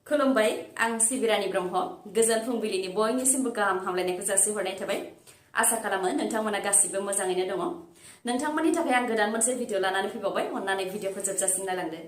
खुलुमबाय आं सिबि रानी ब्रह्म गोजोन फुंबिलिनि बयनिसिमबो गाहाम हामलायनायखौ जासिहरनाय थाबाय आसा खालामो नोंथांमोना गासिबो मोजाङैनो दङ नोंथांमोननि थाखाय आं गोदान मोनसे भिडिअ लानानै फैबावबाय अन्नानै भिडिअखौ जोबजासिम नायलांदो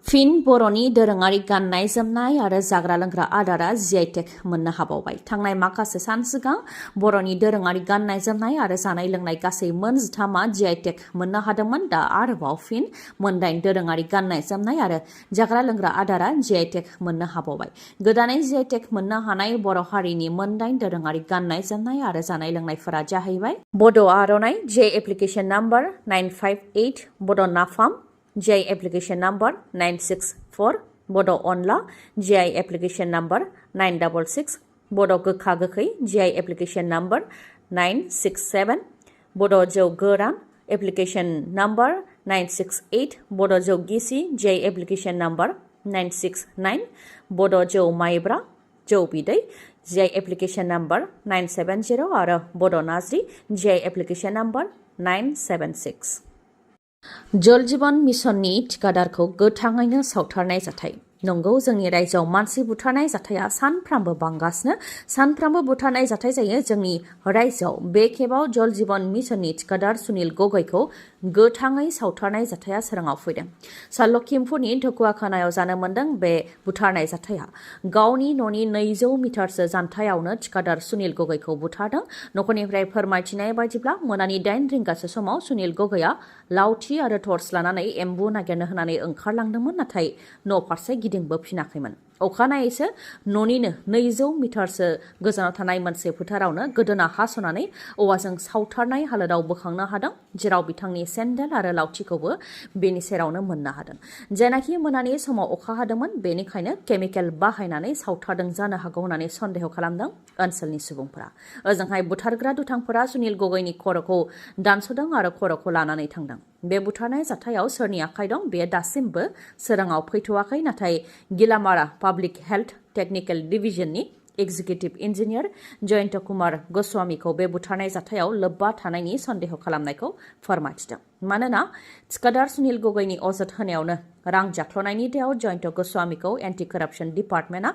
फिन बर'नि दोरोङारि गाननाय जोमनाय आरो जाग्रा लोंग्रा आदारा BTech मोननो हाबावबाय थांनाय माखासे सान सिगां बर'नि दोरोङारि गाननाय जोमनाय आरो जानाय लोंनाय गासै मोन 13 BTech मोननो हादोंमोन दा आरोबाव फिन मोनदाइन दोरोङारि गाननाय जोमनाय आरो जाग्रा लोंग्रा आदारा BTech मोननो हाबावबाय गोदानै BTech मोननो हानाय बर' हारिनि मोनदाइन दोरोङारि गाननाय जोमनाय आरो जानाय लोंनायफोरा जाहैबाय बड' आर'नाइ J एप्लिकेशन नम्बर 958 बड' नाफाम GI application number 964 Bodo Onla GI application number 966 Bodo Gokha Gokhै GI application number 967 Bodo Jौ Goran application number 968 Bodo Jौ Gisi GI application number 969 Bodo Jौ Maibra Jौ Biदै GI application number 970 आरो Bodo Nazri GI application number 976 जल जीवन मिशननि ठिकादारखौ गोथाङैनो सावथारनाय जाथाय नंगौ जोंनि रायजोआव मानसि बुथारनाय जाथाया सानफ्रामबो बांगासिनो सानफ्रामबो बुथारनाय जाथाय जायो जोंनि रायजोआव बे खेबाव जल जीवन मिशननि ठिकादार सुनील गगैखौ गोथाङै सावथारनाय जाथाया सोराङाव फैदों सा लखिमपुरनि ढकुवाखानायाव जानो मोनदों बे बुथारनाय जाथाया गावनि न'नि 200 मिटारसो जानथायावनो ठिकादार सुनील गगैखौ बुथारदों नखरनिफ्राय फोरमायथिनाय बायदिब्ला मोनानि 8 रिंगासो समाव सुनील गगैया लावथि आरो टर्च लानानै एम्बु नागिरनो होनानै ओंखारलांदोंमोन नाथाय न' फारसे गिदिंबोफिनाखैमोन अखानायैसो न'निनो 200 मिटारसो गोजानाव थानाय मोनसे फोथारावनो गोदोना हास'नानै औवाजों सावथारनाय हालोदाव बोखांनो हादों जेराव बिथांनि सेन्देल आरो लावथिखौबो बेनि सेरावनो मोननो हादों जेनाखि मोनानि समाव अखा हादोंमोन बेनिखायनो केमिकेल बाहायनानै सावथारदों जानो हागौ होननानै सन्देह खालामदों ओनसोलनि सुबुंफोरा ओजोंहाय बुथारग्रा दुथांफोरा सुनील गगैनि खर'खौ दानस'दों आरो खर'खौ लानानै थांदों बे बुथारनाय जाथायाव सोरनि आखाइ दं बेयो दासिमबो सोराङाव फैथ'वाखै नाथाय गिलामारा पाब्लिक हेल्थ टेक्निकेल डिभिजननि एक्जिकिउटिभ इन्जिनियार जयन्त कुमार गस्वामीखौ बे बुथारनाय जाथायाव लोब्बा थानायनि सन्देह खालामनायखौ फोरमायथिदों मानोना ठिकादार सुनील गगैनि अजद होनायावनो रां जाख्ल'नायनि दायाव जयन्त गस्वामीखौ एन्टि कराप्सन डिपार्टमेन्टआ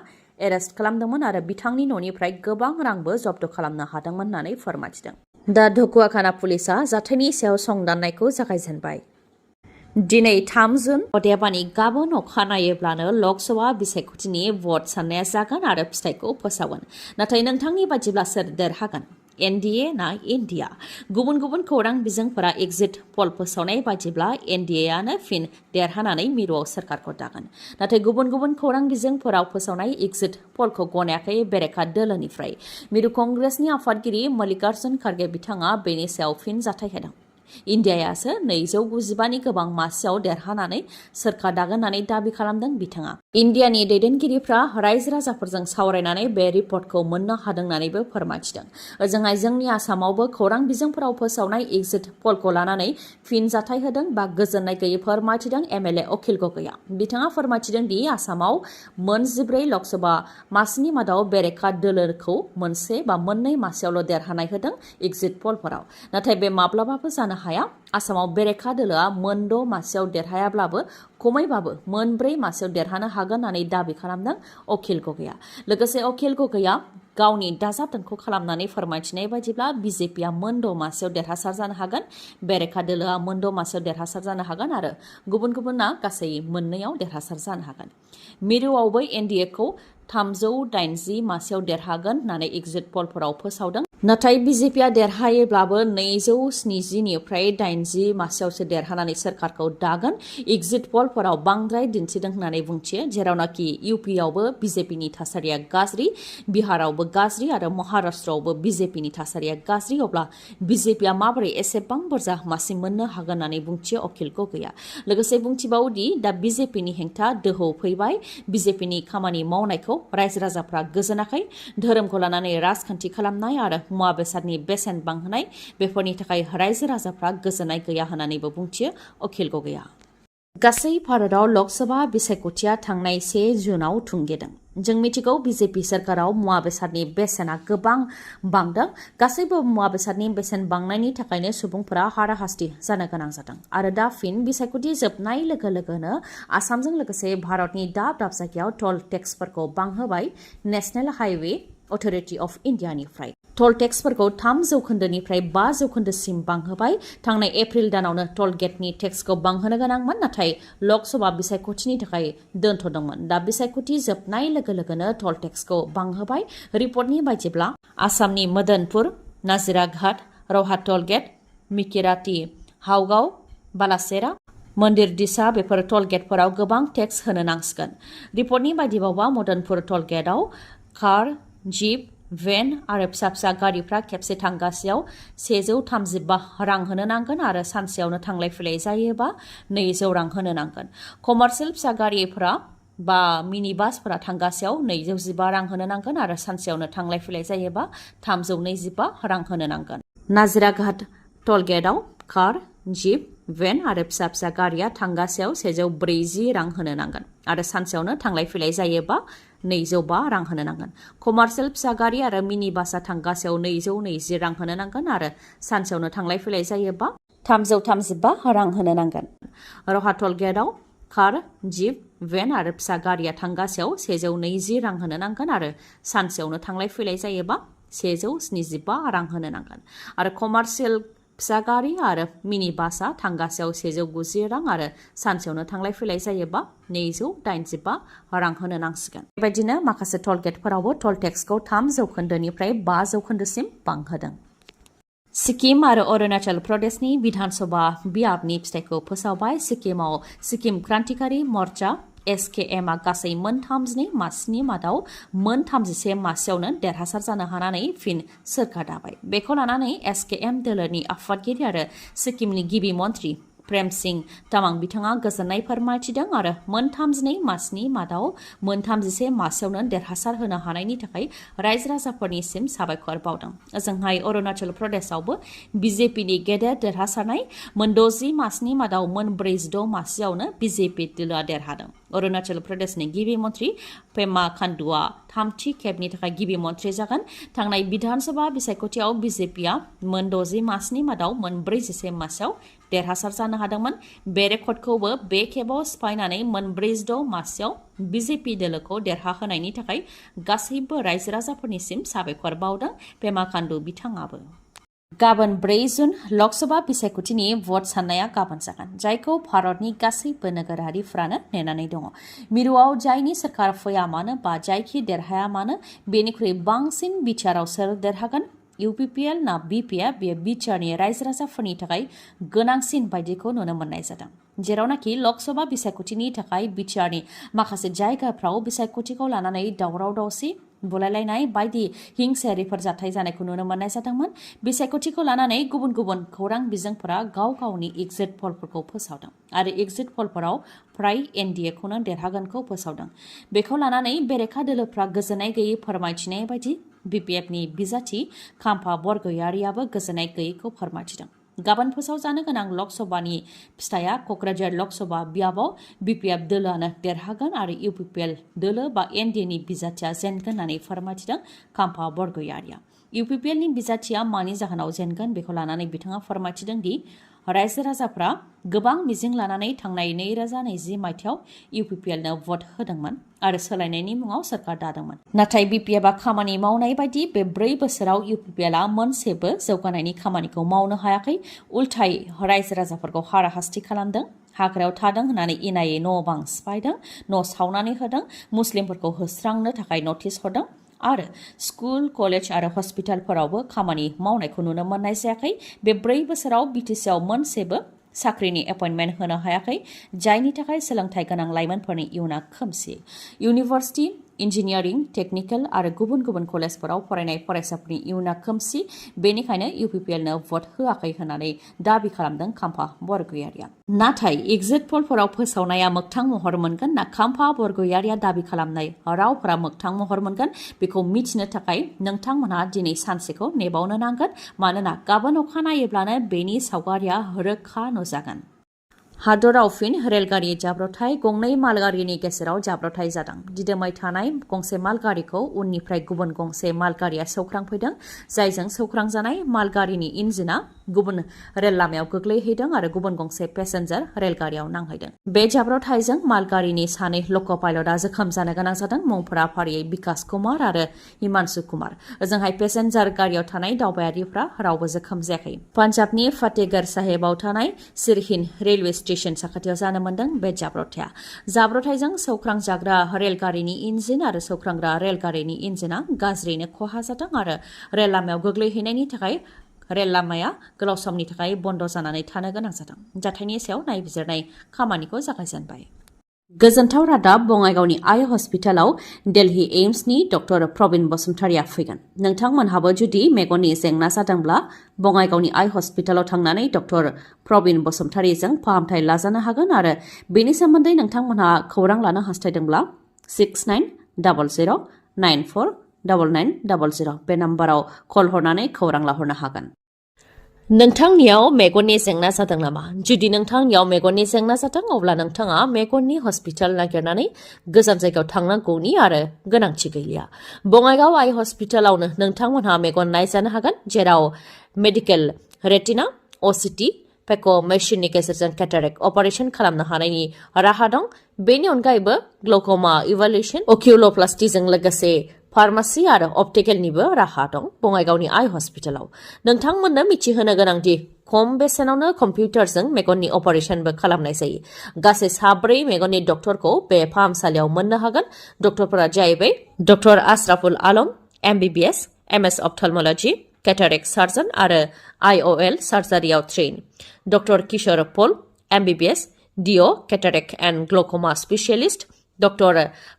एरेस्ट खालामदोंमोन आरो बिथांनि न'निफ्राय गोबां रांबो जब्द खालामनो हादोंमोन होननानै फोरमायथिदों दा ढकुवाखाना पुलिसआ जाथायनि सायाव संदाननायखौ जागायजेनबाय दिनै 3 जुन अदेबानि गाबोन अखानायोब्लानो लकसभा बिसायख'थिनि भट साननाया जागोन आरो फिथाइखौ फोसावगोन नाथाय नोंथांनि बादिब्ला सोर देरहागोन एनडिए ना इन्डिया गुबुन गुबुन खौरां बिजोंफोरा एग्जिट पल फोसावनाय बादिब्ला एनडिएआनो फिन देरहानानै मिरुआव सोरखारखौ दागोन नाथाय गुबुन गुबुन खौरां बिजोंफोराव फोसावनाय एग्जिट पलखौ गनायाखै बेरेखा दोलोनिफ्राय मिरु कंग्रेसनि आफादगिरि मल्लिकार्जुन खारगे बिथाङा बेनि सायाव फिन जाथाय होदों इन्डियायासो 295 नि गोबां मासियाव देरहानानै सोरखार दागोन होननानै दाबि खालामदों बिथाङा इन्डियानि दैदेनगिरिफ्रा रायजो राजाफोरजों सावरायनानै बे रिपर्टखौ मोननो हादों होननानैबो फोरमायथिदों ओजोंहाय जोंनि आसामावबो खौरां बिजोंफोराव फोसावनाय एग्जिट पलखौ लानानै फिन जाथाय होदों बा गोजोननाय गैयै फोरमायथिदों एमएलए अखिल गगैया बिथाङा फोरमायथिदों दि आसामाव मोन 14 लकसभा मासिनि मादाव बेरेखा दोलोखौ मोनसे बा मोननै मासियावल' देरहानाय होदों एग्जिट पलफोराव नाथाय बे माब्लाबाबो जानो हाया आसामाव बेरेखा दोलोआ मोन 6 मासियाव देरहायाब्लाबो खमैबाबो मोन 4 मासियाव देरहानो हागोन होननानै दाबि खालामदों अखिल गगैया लोगोसे अखिल गगैया गावनि दाजाबदानखौ खालामनानै फोरमायथिनाय बायदिब्ला बिजेपिआ मोन 6 मासियाव देरहासार जानो हागोन बेरेखा दोलोआ मोन 6 मासियाव देरहासार जानो हागोन आरो गुबुन गुबुनना गासै मोननैयाव देरहासार जानो हागोन मिरुआवबो एनडिएखौ 380 मासियाव देरहागोन होननानै एग्जिट पलफोराव फोसावदों नाथाय बिजेपिआ देरहायोब्लाबो 270 निफ्राय 80 मासियावसो देरहानानै सोरखारखौ दागोन एग्जिट पलफोराव बांद्राय दिन्थिदों होननानै बुंथियो जेरावनाखि इउपिआवबो बिजेपिनि थासारिया गाज्रि बिहारावबो गाज्रि आरो महाराष्ट्रआवबो बिजेपिनि थासारिया गाज्रि अब्ला बिजेपिआ माबोरै एसेबां बुरजा मासि मोननो हागोन होननानै बुंथियो अखिल गगैया लोगोसे बुंथिबावदि दा बिजेपिनि हेंथा दोहौ फैबाय बिजेपिनि खामानि मावनायखौ रायजो राजाफ्रा गोजोनाखै धोरोमखौ लानानै राजखान्थि खालामनाय आरो मुवा बेसादनि बेसेन बांहोनाय बेफोरनि थाखाय रायजो राजाफ्रा गोजोननाय गैया होननानैबो बुंथियो अखिल गगैया गासै भारताव लकसभा बिसायख'थिया थांनाय 1 जुनाव थुंगेदों जों मिथिगौ बीजेपी सोरखाराव मुवा बेसादनि बेसेना गोबां बांदों गासैबो मुवा बेसादनि बेसेन बांनायनि थाखायनो सुबुंफोरा हाराहास्ति जानो गोनां जादों आरो दा फिन बिसायख'थि जोबनाय लोगो लोगोनो आसामजों लोगोसे भारतनि दाब दाब जायगायाव टल टेक्सफोरखौ बांहोबाय नेशनेल हाइवे अथरिटी अफ इन्डियानिफ्राय टल टेक्सफोरखौ 3% 5%सिम बांहोबाय थांनाय एप्रिल दानावनो टल गेटनि टेक्सखौ बांहोनो गोनांमोन नाथाय लकसभा बिसायख'थिनि थाखाय दोनथ'दोंमोन दा बिसायख'थि जोबनाय लोगो लोगोनो टल टेक्सखौ बांहोबाय रिपर्टनि बायदिब्ला आसामनि मदनपुर नाजिराघाट रौहाट टल गेट मिकिराति हावगाव बालासेरा मन्दिर दिसा बेफोर टल गेटफोराव गोबां टेक्स होनो नांसिगोन रिपर्टनि बायदिबावबा मदनपुर टल गेटआव कार जीप भेन आरो फिसा फिसा गारिफ्रा खेबसे थांगासेयाव 135 रां होनो नांगोन आरो सानसेयावनो थांलाय फैलाय जायोबा 200 रां होनो नांगोन कमार्शियेल फिसा गारिफोरा बा मिनि बासफोरा थांगासेयाव 215 रां होनो नांगोन आरो सानसेयावनो थांलाय फैलाय जायोबा 325 रां होनो नांगोन नाजिराघाट टल गेटआव कार जीप भेन आरो फिसा फिसा गारिया थांगासेयाव 140 रां होनो नांगोन आरो सानसेयावनो थांलाय फैलाय जायोबा 205 रां होनो नांगोन कमार्शियेल फिसा गारि आरो मिनि बासआ थांगासेयाव 220 रां होनो नांगोन आरो सानसेयावनो थांलाय फैलाय जायोबा 335 रां होनो नांगोन रौहाट टल गेटआव कार जीप भेन आरो फिसा गारिया थांगासेयाव 120 रां होनो नांगोन आरो सानसेयावनो थांलाय फैलाय जायोबा 175 रां होनो नांगोन आरो कमार्शियेल फिसा गारि आरो मिनि बासआ थांगासेयाव 190 रां आरो सानसेयावनो थांलाय फैलाय जायोबा 285 रां होनो नांसिगोन बेबायदिनो माखासे टल गेटफोरावबो टल टेक्सखौ 3% 5%सिम बांहोदों सिक्किम आरो अरुणाचल प्रदेशनि विधानसभा बियाबनि फिथाइखौ फोसावबाय सिक्किमाव सिक्किम क्रान्तिकारि मर्चा SKMआ गासै 32 मासिनि मादाव 31 मासियावनो देरहासार जानो हानानै फिन सोरखार दाबाय बेखौ लानानै SKM दोलोनि आफादगिरि आरो सिक्किमनि गिबि मन्थ्रि प्रेम सिंह तामां बिथाङा गोजोननाय फोरमायथिदों आरो 32 मासिनि मादाव 31 मासियावनो देरहासार होनो हानायनि थाखाय रायजो राजाफोरनिसिम साबायखर बावदों ओजोंहाय अरुणाचल प्रदेशआवबो BJPनि गेदेर देरहासारनाय 60 मासिनि मादाव 46 मासियावनो BJP दोलोआ देरहादों अरुणाचल प्रदेशनि गिबि मन्थ्रि पेमा खान्डुआ थामथि खेबनि थाखाय गिबि मन्थ्रि जागोन थांनाय बिधानसभा बिसायख'थियाव BJPआ 60 मासिनि मादाव 41 मासियाव देरहासार जानो हादोंमोन बे रेकर्डखौबो बे खेबाव सिफायनानै 46 मासियाव BJP दोलोखौ देरहाहोनायनि थाखाय गासैबो रायजो राजाफोरनिसिम साबायखर बावदों पेमा खान्डु बिथाङाबो गाबोन 4 जुन लकसभा बिसायख'थिनि भट साननाया गाबोन जागोन जायखौ भारतनि गासैबो नोगोरारिफ्रानो नेनानै दङ मिरुआव जायनि सोरखार फैया मानो बा जायखि देरहाया मानो बेनिख्रुइ बांसिन बिटिआरआव सोर देरहागोन UPPL ना BPF बेयो बिटिआरनि रायजो राजाफोरनि थाखाय गोनांसिन बायदिखौ नुनो मोननाय जादों जेरावनाखि लकसभा बिसायख'थिनि थाखाय बिटिआरनि माखासे जायगाफ्राव बिसायख'थिखौ लानानै दावराव दावसि बुलायलायनाय बायदि हिंसायारिफोर जाथाय जानायखौ नुनो मोननाय जादोंमोन बिसायख'थिखौ लानानै गुबुन गुबुन खौरां बिजोंफोरा गाव गावनि एग्जिट पलफोरखौ फोसावदों आरो एग्जिट पलफोराव फ्राय NDAखौनो देरहागोनखौ फोसावदों बेखौ लानानै बेरेखा दोलोफ्रा गोजोननाय गैयै फोरमायथिनाय बायदि BPFनि बिजाथि खाम्फा बरगयारियाबो गोजोननाय गैयैखौ फोरमायथिदों गाबोन फोसावजानो गोनां लकसभानि फिथाइया क'क्राझार लकसभा बियाबाव BPF दोलोआनो देरहागोन आरो UPPL दोलो बा NDAनि बिजाथिया जेनगोन होननानै फोरमायथिदों खाम्फा बरगयारिया UPPLनि बिजाथिया मानि जाहोनाव जेनगोन बेखौ लानानै बिथाङा फोरमायथिदों दि रायजो राजाफ्रा गोबां मिजिं लानानै थांनाय 2020 मायथाइयाव UPPLनो भट होदोंमोन आरो सोलायनायनि मुङाव सोरखार दादोंमोन नाथाय BPFआ खामानि मावनाय बायदि बे 4 बोसोराव UPPLआ मोनसेबो जौगानायनि खामानिखौ मावनो हायाखै उल्थायै रायजो राजाफोरखौ हाराहास्ति खालामदों हाग्रायाव थादों होननानै इनायै न' बां सिफायदों न' सावनानै होदों मुस्लिमफोरखौ होस्रांनो थाखाय नटिस हरदों आरो स्कुल कलेज आरो हस्पिटालफोरावबो खामानि मावनायखौ नुनो मोननाय जायाखै बे 4 बोसोराव BTCआव मोनसेबो साख्रिनि एपइन्टमेन्ट होनो हायाखै जायनि थाखाय सोलोंथाइ गोनां लाइमोनफोरनि इयुना खोमसि इउनिभार्सिटि इन्जिनियारिं टेक्निकेल आरो गुबुन गुबुन कलेजफोराव फरायनाय फरायसाफोरनि इयुना खोमसि बेनिखायनो UPPLनो भट होआखै होननानै दाबि खालामदों खाम्फा बरगयारिया नाथाय एग्जिट पलफोराव फोसावनाया मोगथां महर मोनगोन ना खाम्फा बरगयारिया दाबि खालामनाय रावफोरा मोगथां महर मोनगोन बेखौ मिथिनो थाखाय नोंथांमोनहा दिनै सानसेखौ नेबावनो नांगोन मानोना गाबोन अखा नायोब्लानो बेनि सावगारिया रोखा नुजागोन हादराव फिन रेलगारि जाब्रबथाय गंनै मालगारिनि गेजेराव जाब्रबथाय जादों। दिदोमै थानाय गंसे मालगारिखौ उननिफ्राय गुबुन गंसे मालगारिया सौख्रांफैदों, जायजों सौख्रांजानाय मालगारिनि इन्जिना गुबुन रेल लामायाव गोग्लैहैदों आरो गुबुन गंसे पेसेन्जार रेलगारियाव नांहैदों। बे जाब्रबथायजों मालगारिनि सानै लक' पाइलटआ जोखोम जानो गोनां जादों। मुंफोरा फारियै बिकास कुमार आरो हिमांशु कुमार। ओजोंहाय पेसेन्जार गारियाव थानाय दावबायारिफ्रा रावबो जोखोम जायाखै। पान्जाबनि फातेहगढ़ साहेबाव थानाय सिरहिन रेलवे स्टेशन साखाथियाव जानो मोन्दों बे जाब्रबथाया। जाब्रबथायजों सौख्रांजाग्रा रेलगारिनि इन्जिन आरो सौख्रांग्रा रेलगारिनि इन्जिना गाज्रियैनो खहा जादों आरो रेल लामायाव गोग्लैहैनायनि थाखाय रेल लामाया गोलाव समनि थाखाय बन्द जानानै थानो गोनां जादों। जाथायनि सायाव नायबिजिरनाय खामानिखौ जागायजेनबाय। गोजोनथाव रादाब, बङाइगावनि आइ हस्पिटालाव दिल्ली एम्सनि डक्टर प्रबिन बसुमतारिया फैगोन। नोंथांमोनहाबो जुदि मेगननि जेंना जादोंब्ला बङाइगावनि आइ हस्पिटालाव थांनानै डक्टर प्रबिन बसुमतारिजों फाहामथाय लाजानो हागोन आरो बेनि सोमोन्दै नोंथांमोनहा खौरां लानो हास्थायदोंब्ला 6900949900 बे नाम्बाराव कल हरनानै खौरां लाहरनो हागोन। नोंथांनियाव मेगननि जेंना जादों नामा? जुदि नोंथांनियाव मेगननि जेंना जादों अब्ला नोंथाङा मेगननि हस्पिटाल नागिरनानै गोजान जायगायाव थांनांगौनि आरो गोनांथि गैलिया। बङाइगाव आइ हस्पिटालावनो नोंथांमोनहा मेगन नायजानो हागोन, जेराव मेडिकेल, रेटिना, असिटि, पेक' मेसिननि गेजेरजों केटारेक्ट अपारेशन खालामनो हानायनि राहा दं। बेनि अनगायैबो ग्लक'मा इभालुएसन, अकिउल'प्लास्टिजों लोगोसे फार्मासि आरो अप्टिकेलनिबो राहा दं बङाइगावनि आइ हस्पिटालाव। नोंथांमोननो मिथिहोनो गोनांदि खम बेसेनावनो कम्पिउटारजों मेगननि अपारेशनबो खालामनाय जायो। गासै 4 मेगननि डक्टरखौ बे फाहामसालियाव मोननो हागोन। डक्टरफोरा जाहैबाय doctor Ashraful Alam, MBBS, MS ophthalmology, cataract surgeon आरो IOL सार्जारियाव train. Doctor Kishore Pal, MBBS, DO, cataract and glaucoma specialist. Doctor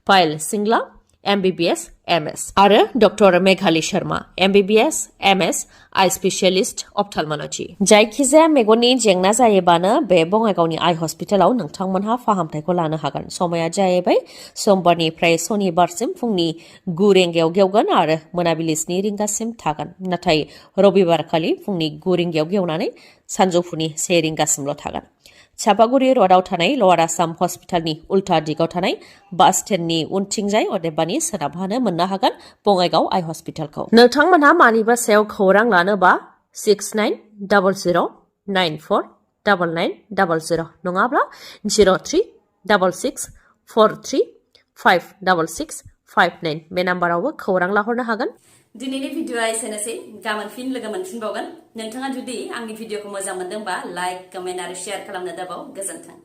Payal Singla, MBBS, MS आरो doctor Meghali Sharma, MBBS, MS, eye specialist ophthalmology. जायखिजाया मेगननि जेंना जायोबानो बे बङाइगावनि आइ हस्पिटालाव नोंथांमोनहा फाहामथायखौ लानो हागोन। समाया जाहैबाय समबारनिफ्राय सनिबारसिम फुंनि 9 रिंगायाव गेवगोन आरो मोनाबिलि 7 रिंगासिम थागोन। नाथाय रबिबारखालि फुंनि 9 रिंगायाव गेवनानै सानजौफुनि 1 रिंगासिमल' थागोन। चापागुरि र'डआव थानाय लवार आसाम हस्पिटालनि उल्था दिगाव थानाय बास स्टेन्डनि उनथिंजाय अदेबानि सोनाबहानो मोननो हागोन बङाइगाव आइ हस्पिटालखौ। नोंथांमोनहा मानिबा सायाव खौरां लानोबा 6900949900 नङाब्ला 0366435659 बे नाम्बारावबो खौरां लाहरनो हागोन। दिनैनि भिडिअआ एसेनोसै। गाबोन फिन लोगो मोनफिनबावगोन। नोंथाङा जुदि आंनि भिडिअखौ मोजां मोनदोंबा लाइक, कमेन्ट आरो शेयार खालामनो दाबाव। गोजोन्थों।